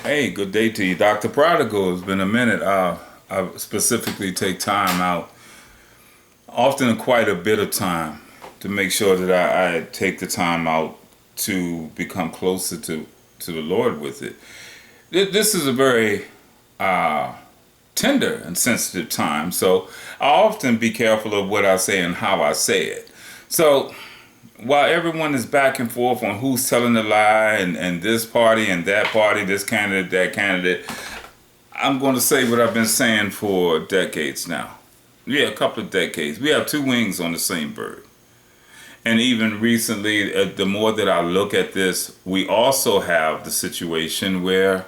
Hey, good day to you, Dr. Prodigal. It's been a minute. I specifically take time out, often quite a bit of time, to make sure that I take the time out to become closer to the Lord with it. This is a very tender and sensitive time, so I often be careful of what I say and how I say it. So while everyone is back and forth on who's telling the lie and this party and that party, this candidate, that candidate, I'm going to say what I've been saying for decades now. Yeah, a couple of decades. We have two wings on the same bird. And even recently, the more that I look at this, we also have the situation where,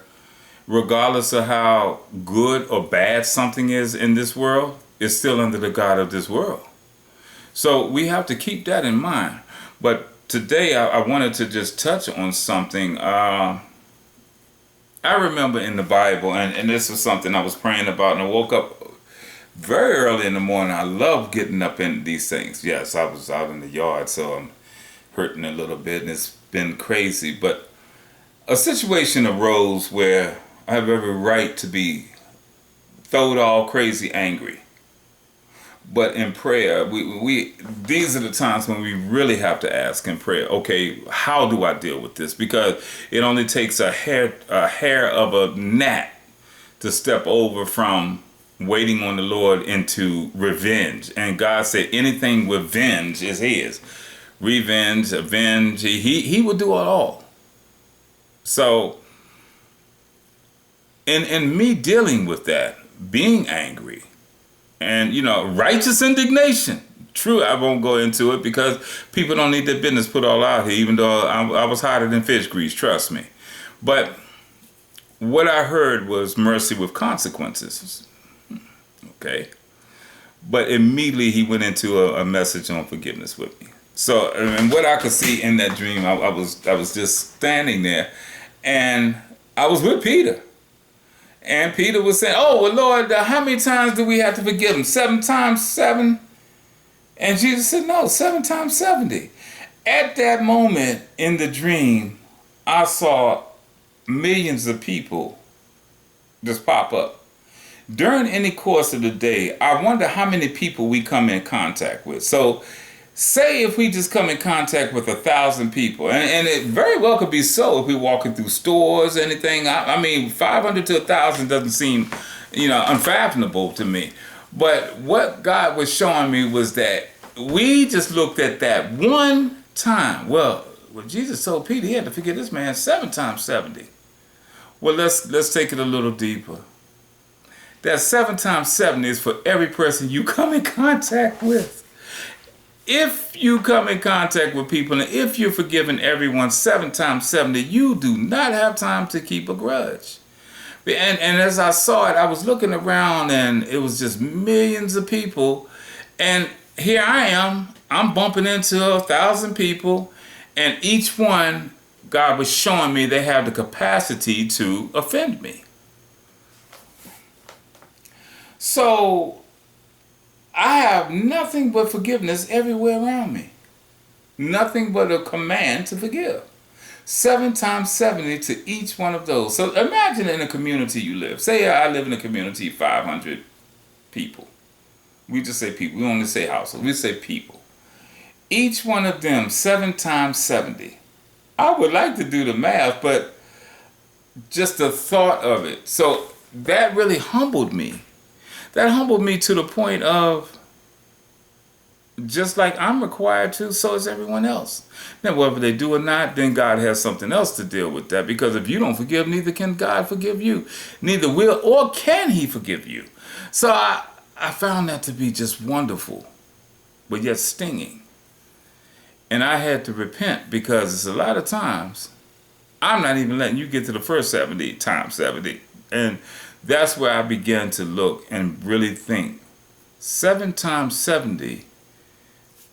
regardless of how good or bad something is in this world, it's still under the God of this world. So we have to keep that in mind. But today I wanted to just touch on something. I remember in the Bible, and this was something I was praying about, and I woke up very early in the morning. I love getting up in these things. Yes, I was out in the yard, so I'm hurting a little bit, and it's been crazy. But a situation arose where I have every right to be throwed all crazy angry. But in prayer, we these are the times when we really have to ask in prayer, okay, how do I deal with this? Because it only takes a hair of a gnat to step over from waiting on the Lord into revenge. And God said anything with venge is his. Revenge, avenge, he will do it all. So in me dealing with that, being angry, and, righteous indignation. True, I won't go into it because people don't need their business put all out here, even though I was hotter than fish grease, trust me. But what I heard was mercy with consequences. Okay. But immediately he went into a message on forgiveness with me. So, and what I could see in that dream, I was just standing there, and I was with Peter. And Peter was saying, oh, well, Lord, how many times do we have to forgive him? 7 times 7? And Jesus said, no, 7 times 70. At that moment in the dream, I saw millions of people just pop up. During any course of the day, I wonder how many people we come in contact with. So say if we just come in contact with 1,000 people, and it very well could be so if we're walking through stores, anything. I mean, 500 to 1,000 doesn't seem, unfathomable to me. But what God was showing me was that we just looked at that one time. Well, Jesus told Peter he had to forgive this man 7 times 70. Well, let's take it a little deeper. That 7 times 70 is for every person you come in contact with. If you come in contact with people and if you're forgiving everyone 7 times 70, you do not have time to keep a grudge. And as I saw it, I was looking around and it was just millions of people. And here I am, I'm bumping into 1,000 people, and each one, God was showing me they have the capacity to offend me. So I have nothing but forgiveness everywhere around me. Nothing but a command to forgive. 7 times 70 to each one of those. So imagine in a community you live. Say I live in a community, 500 people. We just say people. We only say household. We say people. Each one of them, 7 times 70. I would like to do the math, but just the thought of it. So that really humbled me. That humbled me to the point of, just like I'm required to, so is everyone else. Now, whether they do or not, then God has something else to deal with that. Because if you don't forgive, neither can God forgive you. Neither will or can he forgive you. So I found that to be just wonderful, but yet stinging. And I had to repent because it's a lot of times I'm not even letting you get to the first 70 times 70. And that's where I began to look and really think. 7 times 70,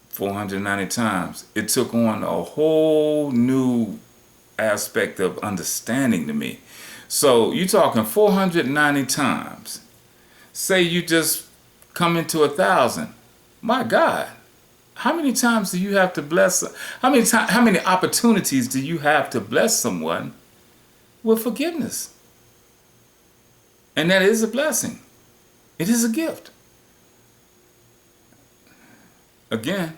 490 times. It took on a whole new aspect of understanding to me. So you're talking 490 times. Say you just come into 1,000. My God, how many times do you have to bless? How many opportunities do you have to bless someone with forgiveness? And that is a blessing. It is a gift. Again,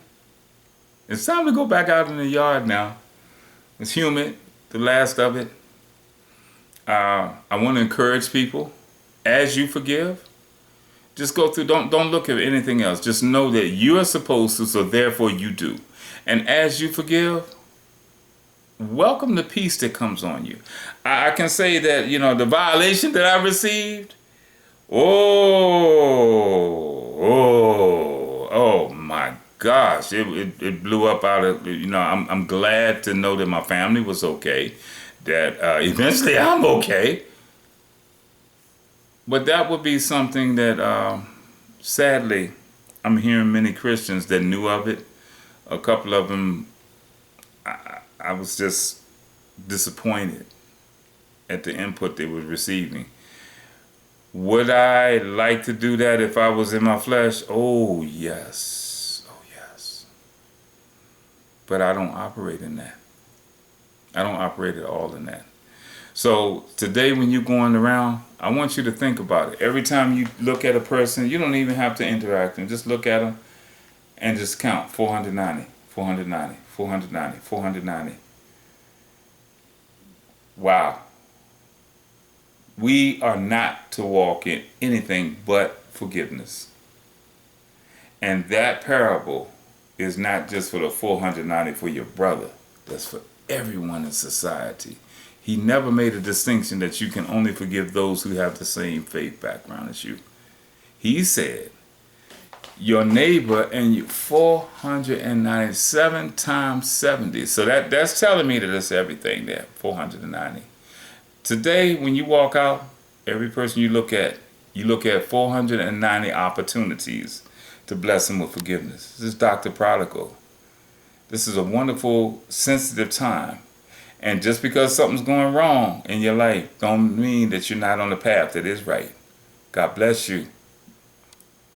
it's time to go back out in the yard now. It's humid, the last of it. I want to encourage people, as you forgive, just go through, don't look at anything else. Just know that you are supposed to, so therefore you do. And as you forgive, welcome the peace that comes on you. I can say that, the violation that I received, oh my gosh, it blew up out of, I'm glad to know that my family was okay, that eventually I'm okay. But that would be something that, sadly, I'm hearing many Christians that knew of it. A couple of them, I was just disappointed at the input they were receiving. Would I like to do that if I was in my flesh? Oh, yes. Oh, yes. But I don't operate in that. I don't operate at all in that. So today when you're going around, I want you to think about it. Every time you look at a person, you don't even have to interact with them. Just look at them and just count 490, 490, 490, 490. Wow. We are not to walk in anything but forgiveness. And that parable is not just for the 490 for your brother. That's for everyone in society. He never made a distinction that you can only forgive those who have the same faith background as you. He said, your neighbor and you 497 times 70. So that's telling me that it's everything there, 490. Today, when you walk out, every person you look at 490 opportunities to bless them with forgiveness. This is Dr. Prodigal. This is a wonderful, sensitive time. And just because something's going wrong in your life don't mean that you're not on the path that is right. God bless you.